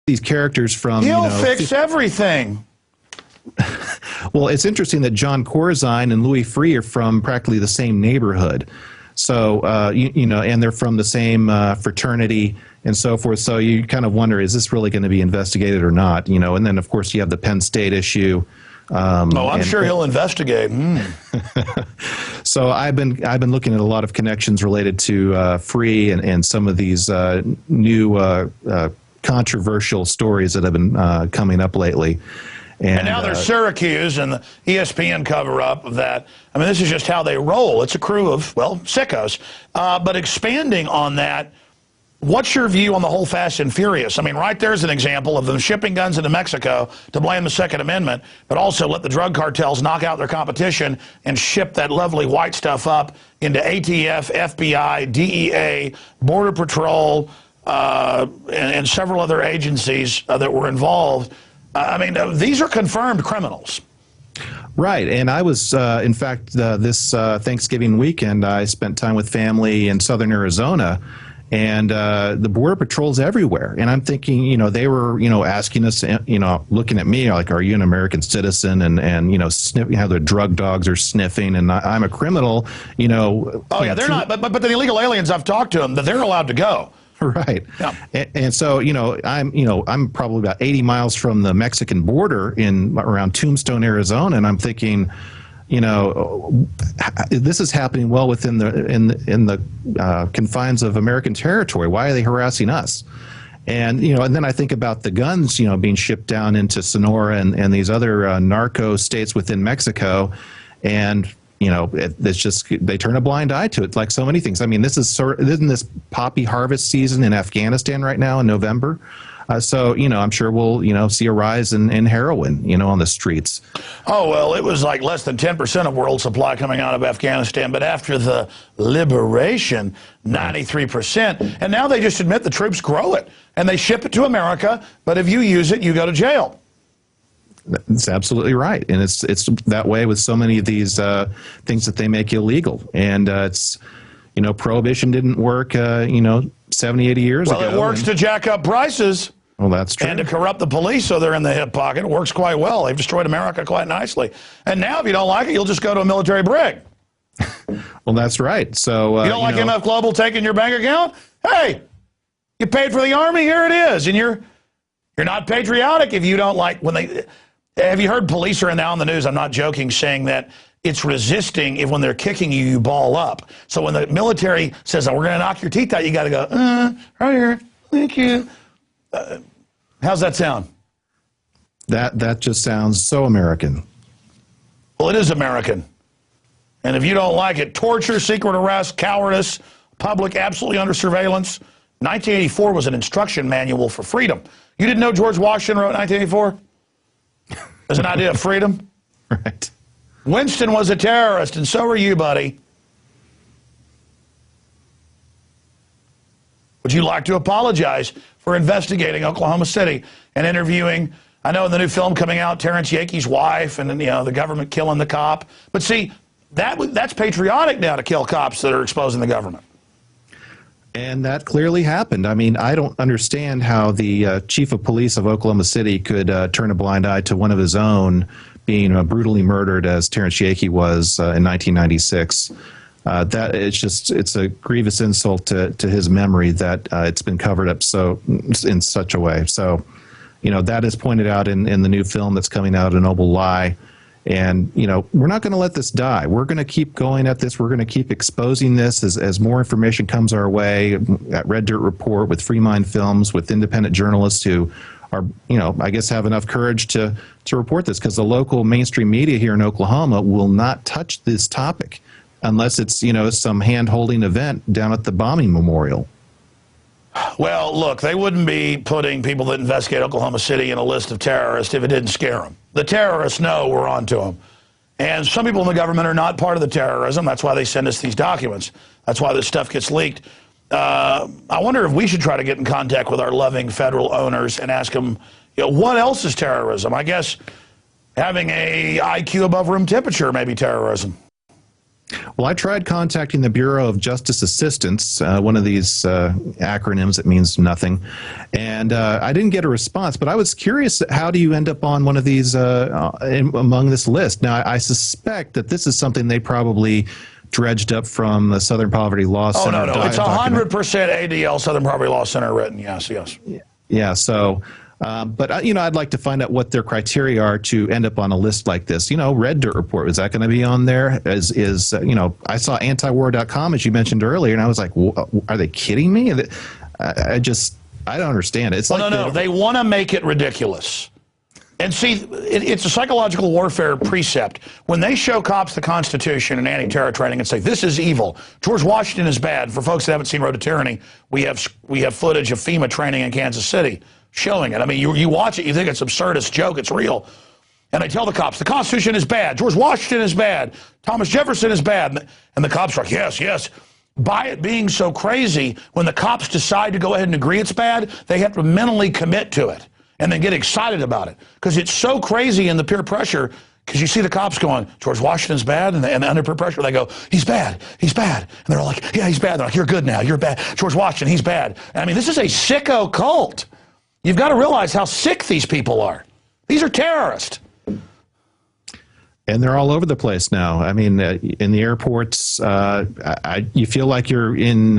these characters from... He'll fix everything. Well, it's interesting that John Corzine and Louis Freeh are from practically the same neighborhood. So, and they're from the same fraternity and so forth. So you kind of wonder, is this really going to be investigated or not? And then, of course, you have the Penn State issue. I'm sure he'll investigate. So I've been looking at a lot of connections related to Freeh and some of these new controversial stories that have been coming up lately. And now there's Syracuse and the ESPN cover-up of that. I mean, this is just how they roll. It's a crew of, well, sickos. But expanding on that, what's your view on the whole Fast and Furious? I mean, right there's an example of them shipping guns into Mexico to blame the Second Amendment, but also let the drug cartels knock out their competition and ship that lovely white stuff up into ATF, FBI, DEA, Border Patrol, and several other agencies that were involved. I mean, these are confirmed criminals. Right, and I was, in fact, this Thanksgiving weekend, I spent time with family in southern Arizona, and the Border Patrol's everywhere. And I'm thinking, they were, asking us, looking at me like, are you an American citizen? And sniffing how the drug dogs are sniffing, and I'm a criminal, Oh, yeah, they're not, but the illegal aliens, I've talked to them, that they're allowed to go. Right. Yeah. And so, I'm probably about 80 miles from the Mexican border around Tombstone, Arizona, and I'm thinking, this is happening well within the confines of American territory. Why are they harassing us? And and then I think about the guns, being shipped down into Sonora and these other narco states within Mexico, and it's just, they turn a blind eye to it, like so many things. I mean, isn't this poppy harvest season in Afghanistan right now in November? So, I'm sure we'll, see a rise in heroin, on the streets. Oh, well, it was like less than 10% of world supply coming out of Afghanistan. But after the liberation, 93%. And now they just admit the troops grow it and they ship it to America. But if you use it, you go to jail. That's absolutely right, and it's that way with so many of these things that they make illegal. And it's prohibition didn't work 70, 80 years ago. Well, it works to jack up prices. Well, that's true. And to corrupt the police so they're in the hip pocket. It works quite well. They've destroyed America quite nicely. And now if you don't like it, you'll just go to a military brig. Well, that's right. So you don't like MF Global taking your bank account? Hey, you paid for the Army, here it is. And you're not patriotic if you don't like when they... Have you heard police are now in the news, I'm not joking, saying that it's resisting if when they're kicking you, you ball up. So when the military says, oh, we're going to knock your teeth out, you got to go, right here, thank you. How's that sound? That just sounds so American. Well, it is American. And if you don't like it, torture, secret arrest, cowardice, public absolutely under surveillance. 1984 was an instruction manual for freedom. You didn't know George Washington wrote 1984? There's an idea of freedom. Right. Winston was a terrorist, and so are you, buddy. Would you like to apologize for investigating Oklahoma City and interviewing, I know in the new film coming out, Terrence Yakee's wife and the government killing the cop. But see, that's patriotic now to kill cops that are exposing the government. And that clearly happened. I mean, I don't understand how the chief of police of Oklahoma City could turn a blind eye to one of his own being brutally murdered, as Terrence Yakee was in 1996. That it's a grievous insult to his memory that it's been covered up in such a way. So, that is pointed out in the new film that's coming out, A Noble Lie. And, we're not going to let this die. We're going to keep going at this. We're going to keep exposing this as more information comes our way at Red Dirt Report, with Free Mind Films, with independent journalists who are, I guess have enough courage to report this, because the local mainstream media here in Oklahoma will not touch this topic unless it's, some hand-holding event down at the bombing memorial. Well, look, they wouldn't be putting people that investigate Oklahoma City in a list of terrorists if it didn't scare them. The terrorists know we're on to them. And some people in the government are not part of the terrorism. That's why they send us these documents. That's why this stuff gets leaked. I wonder if we should try to get in contact with our loving federal owners and ask them, what else is terrorism? I guess having a IQ above room temperature may be terrorism. Well, I tried contacting the Bureau of Justice Assistance, one of these acronyms that means nothing, and I didn't get a response. But I was curious, how do you end up on one of these among this list? Now, I suspect that this is something they probably dredged up from the Southern Poverty Law Center. Oh, no. It's 100% ADL, Southern Poverty Law Center written. Yes. Yeah, so... but, I'd like to find out what their criteria are to end up on a list like this. Red Dirt Report, is that going to be on there? I saw antiwar.com, as you mentioned earlier, and I was like, are they kidding me? I don't understand it. It's no. They want to make it ridiculous. And see, it's a psychological warfare precept. When they show cops the Constitution and anti-terror training and say, this is evil, George Washington is bad. For folks that haven't seen Road to Tyranny, we have footage of FEMA training in Kansas City showing it. I mean, you watch it, you think it's absurdist joke, it's real. And they tell the cops, the Constitution is bad, George Washington is bad, Thomas Jefferson is bad. And the cops are like, yes. By it being so crazy, when the cops decide to go ahead and agree it's bad, they have to mentally commit to it and then get excited about it. Because it's so crazy in the peer pressure, because you see the cops going, George Washington's bad, and under peer pressure, they go, he's bad. And they're all like, yeah, he's bad. They're like, you're good now, you're bad. George Washington, he's bad. And I mean, this is a sicko cult. You've got to realize how sick these people are. These are terrorists. And they're all over the place now. I mean, in the airports, you feel like you're in,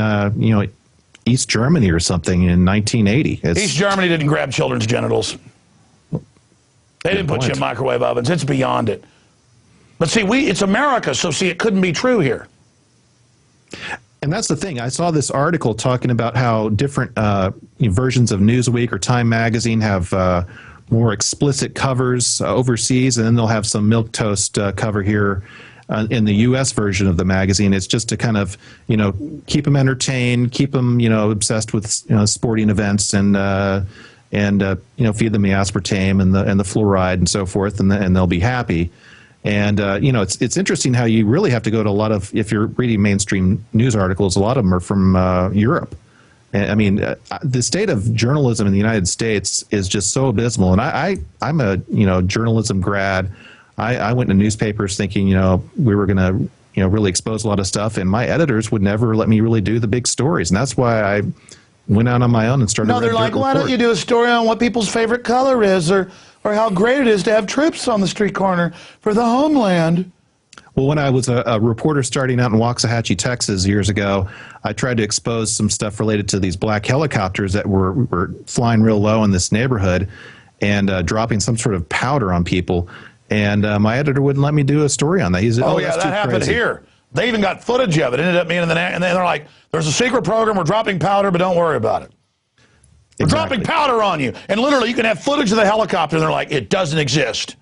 East Germany or something in 1980. East Germany didn't grab children's genitals. They didn't put you in microwave ovens. It's beyond it. But see, it's America, so see, it couldn't be true here. And that's the thing. I saw this article talking about how different versions of Newsweek or Time Magazine have more explicit covers overseas, and then they'll have some milquetoast cover here in the U.S. version of the magazine. It's just to kind of, keep them entertained, keep them, obsessed with sporting events, and feed them the aspartame and the fluoride and so forth, and they'll be happy. And, it's interesting how you really have to go to a lot of, if you're reading mainstream news articles, a lot of them are from Europe. I mean, the state of journalism in the United States is just so abysmal. And I'm a, journalism grad. I went to newspapers thinking, we were going to, really expose a lot of stuff. And my editors would never let me really do the big stories. And that's why I went out on my own and started. No, they're like, why don't you do a story on what people's favorite color is, or how great it is to have troops on the street corner for the homeland? Well, when I was a reporter starting out in Waxahachie, Texas years ago, I tried to expose some stuff related to these black helicopters that were flying real low in this neighborhood and dropping some sort of powder on people. And my editor wouldn't let me do a story on that. He said, oh yeah, that happened here. They even got footage of it. It ended up being in the and they're like, there's a secret program, we're dropping powder, but don't worry about it. We're dropping powder on you. And literally, you can have footage of the helicopter, and they're like, it doesn't exist.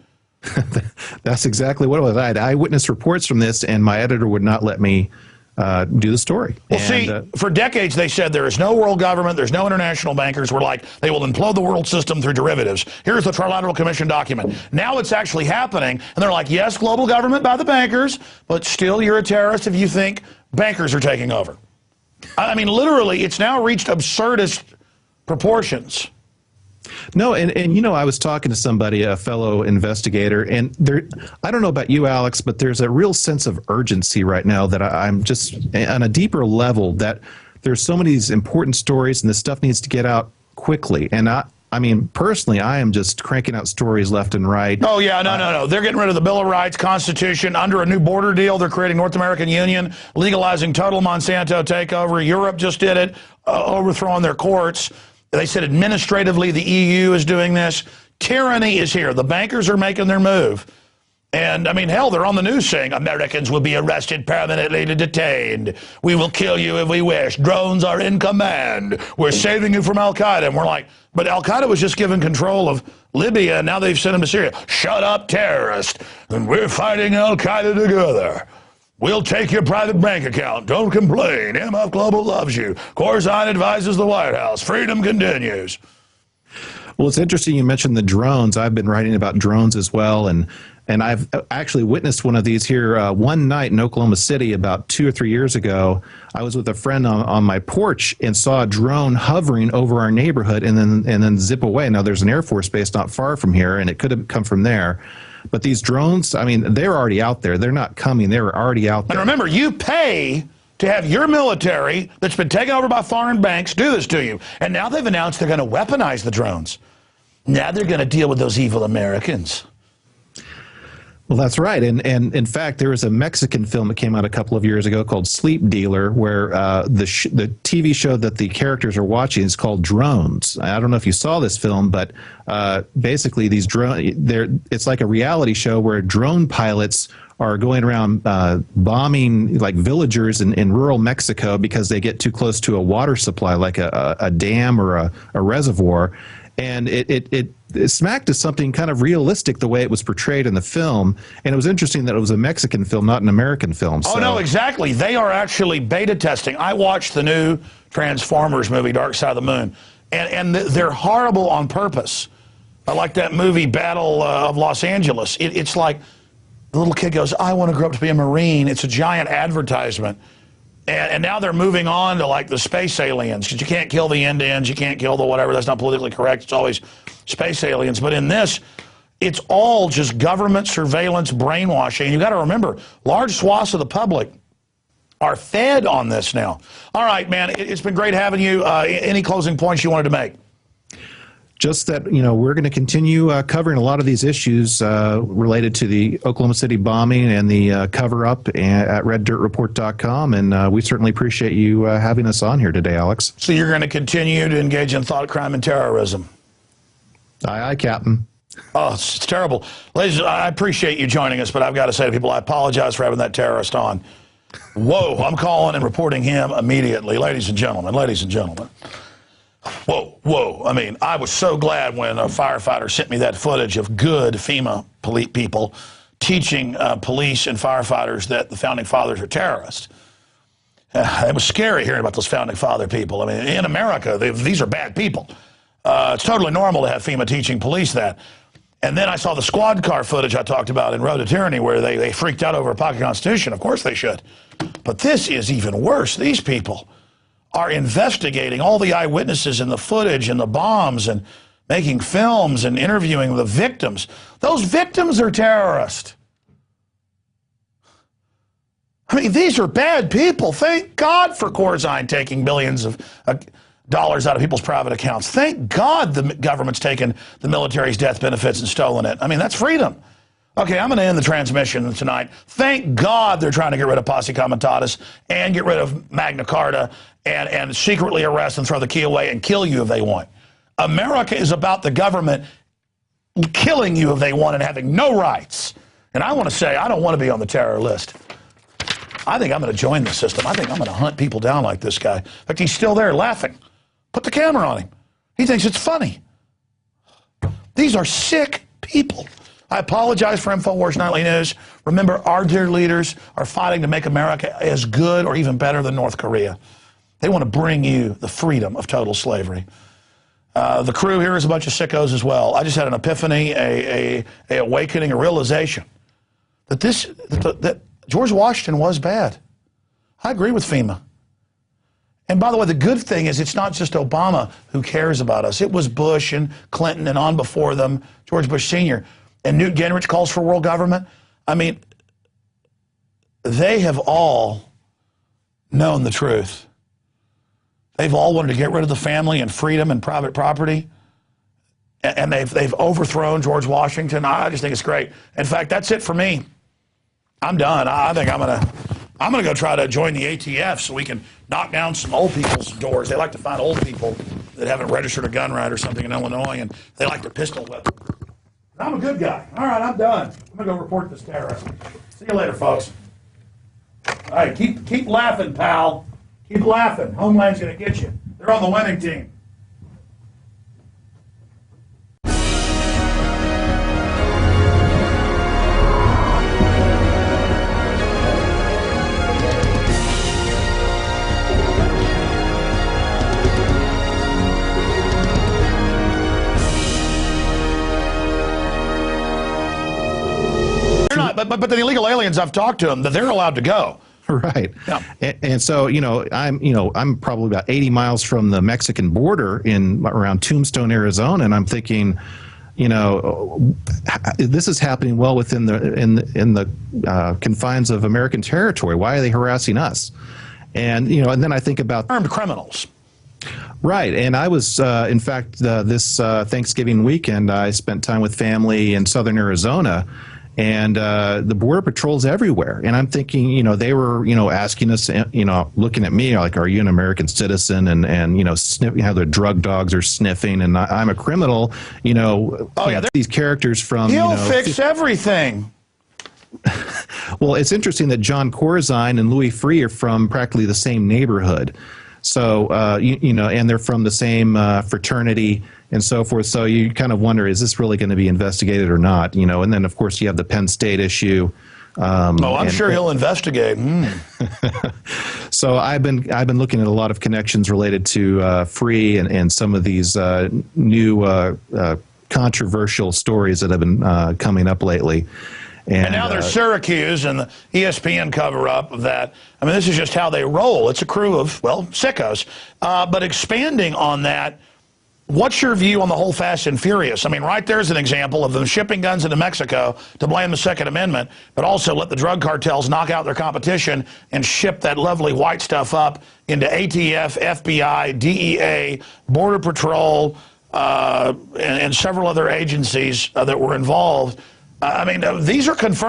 That's exactly what it was. I had eyewitness reports from this, and my editor would not let me do the story. Well, see, for decades they said there is no world government, there's no international bankers. We're like, they will implode the world system through derivatives. Here's the Trilateral Commission document. Now it's actually happening, and they're like, yes, global government by the bankers, but still you're a terrorist if you think bankers are taking over. I mean, literally, it's now reached absurdist proportions. No, and I was talking to somebody, a fellow investigator, and I don't know about you, Alex, but there's a real sense of urgency right now that I'm just on a deeper level, that there's so many of these important stories and this stuff needs to get out quickly. And I mean, personally, I am just cranking out stories left and right. Oh, yeah, no. They're getting rid of the Bill of Rights, Constitution. Under a new border deal, they're creating North American Union, legalizing total Monsanto takeover. Europe just did it, overthrowing their courts. They said administratively the EU is doing this. Tyranny is here. The bankers are making their move. And, I mean, hell, they're on the news saying Americans will be arrested, permanently detained. We will kill you if we wish. Drones are in command. We're saving you from Al-Qaeda. And we're like, but Al-Qaeda was just given control of Libya, and now they've sent them to Syria. Shut up, terrorist. And we're fighting Al-Qaeda together. We'll take your private bank account. Don't complain. MF Global loves you. Corzine advises the White House. Freedom continues. Well, it's interesting you mentioned the drones. I've been writing about drones as well, and I've actually witnessed one of these here one night in Oklahoma City about 2 or 3 years ago. I was with a friend on my porch and saw a drone hovering over our neighborhood and then zip away. Now, there's an Air Force base not far from here, and it could have come from there. But these drones, I mean, they're already out there. They're not coming. They're already out there. And remember, you pay to have your military that's been taken over by foreign banks do this to you. And now they've announced they're going to weaponize the drones. Now they're going to deal with those evil Americans. Well, that's right. And in fact, there was a Mexican film that came out a couple of years ago called Sleep Dealer, where the TV show that the characters are watching is called Drones. I don't know if you saw this film, but basically these it's like a reality show where drone pilots are going around bombing like villagers in rural Mexico because they get too close to a water supply, like a dam or a reservoir. And it smacked as something kind of realistic the way it was portrayed in the film. And it was interesting that it was a Mexican film, not an American film. Oh, no, exactly. They are actually beta testing. I watched the new Transformers movie, Dark Side of the Moon, and they're horrible on purpose. I like that movie, Battle of Los Angeles. It's like the little kid goes, I want to grow up to be a Marine. It's a giant advertisement. And now they're moving on to like the space aliens, because you can't kill the Indians, you can't kill the whatever, that's not politically correct, it's always space aliens. But in this, it's all just government surveillance brainwashing. And you got to remember, large swaths of the public are fed on this now. All right, man, it's been great having you. Any closing points you wanted to make? Just that, we're going to continue covering a lot of these issues related to the Oklahoma City bombing and the cover-up at reddirtreport.com, and we certainly appreciate you having us on here today, Alex. So you're going to continue to engage in thought crime and terrorism? Aye, aye, Captain. Oh, it's terrible. Ladies, I appreciate you joining us, but I've got to say to people, I apologize for having that terrorist on. Whoa, I'm calling and reporting him immediately. Ladies and gentlemen, ladies and gentlemen. Whoa, whoa. I mean, I was so glad when a firefighter sent me that footage of good FEMA people teaching police and firefighters that the Founding Fathers are terrorists. It was scary hearing about those Founding Father people. I mean, in America, these are bad people. It's totally normal to have FEMA teaching police that. And then I saw the squad car footage I talked about in Road to Tyranny, where they freaked out over a pocket constitution. Of course they should. But this is even worse. These people are investigating all the eyewitnesses and the footage and the bombs and making films and interviewing the victims. Those victims are terrorists. I mean, these are bad people. Thank God for Corzine taking billions of dollars out of people's private accounts. Thank God the government's taken the military's death benefits and stolen it. I mean, that's freedom. Okay, I'm going to end the transmission tonight. Thank God they're trying to get rid of Posse Comitatus and get rid of Magna Carta and secretly arrest and throw the key away and kill you if they want. America is about the government killing you if they want and having no rights. And I want to say, I don't want to be on the terror list. I think I'm going to join the system. I think I'm going to hunt people down like this guy. In fact, he's still there laughing. Put the camera on him. He thinks it's funny. These are sick people. I apologize for InfoWars Nightly News. Remember, our dear leaders are fighting to make America as good or even better than North Korea. They want to bring you the freedom of total slavery. The crew here is a bunch of sickos as well. I just had an epiphany, a awakening, a realization that that George Washington was bad. I agree with FEMA. And by the way, the good thing is it's not just Obama who cares about us. It was Bush and Clinton and on before them, George Bush Sr., and Newt Gingrich calls for world government. I mean, they have all known the truth. They've all wanted to get rid of the family and freedom and private property. And they've overthrown George Washington. I just think it's great. In fact, that's it for me. I'm done. I think I'm gonna go try to join the ATF so we can knock down some old people's doors. They like to find old people that haven't registered a gun right or something in Illinois, and they like their pistol weapon. I'm a good guy. All right, I'm done. I'm going to go report this terrorist. See you later, folks. All right, keep laughing, pal. Keep laughing. Homeland's going to get you. They're on the winning team. But the illegal aliens, I've talked to them, that they're allowed to go. Right. Yeah. And so, I'm probably about 80 miles from the Mexican border in around Tombstone, Arizona, and I'm thinking, you know, this is happening well within the in the confines of American territory. Why are they harassing us? And you know, and then I think about armed criminals. Right, and I was, in fact, this Thanksgiving weekend, I spent time with family in southern Arizona, and the Border Patrol's everywhere. And I'm thinking, you know, they were, you know, asking us, you know, looking at me like, are you an American citizen? And you know, sniffing how the drug dogs are sniffing, and I'm a criminal, you know. Oh, yeah, these characters from, he'll you know, fix everything. Well, it's interesting that John Corzine and Louis Freeh are from practically the same neighborhood. So, you know, and they're from the same fraternity and so forth. So you kind of wonder, is this really going to be investigated or not? You know, and then, of course, you have the Penn State issue. I'm sure he'll investigate. So I've been looking at a lot of connections related to Freeh and some of these new controversial stories that have been coming up lately. And now there's Syracuse and the ESPN cover-up of that. I mean, this is just how they roll. It's a crew of, well, sickos. But expanding on that, what's your view on the whole Fast and Furious? I mean, right there's an example of them shipping guns into Mexico to blame the Second Amendment, but also let the drug cartels knock out their competition and ship that lovely white stuff up into ATF, FBI, DEA, Border Patrol, and several other agencies that were involved. I mean, these are confirmed.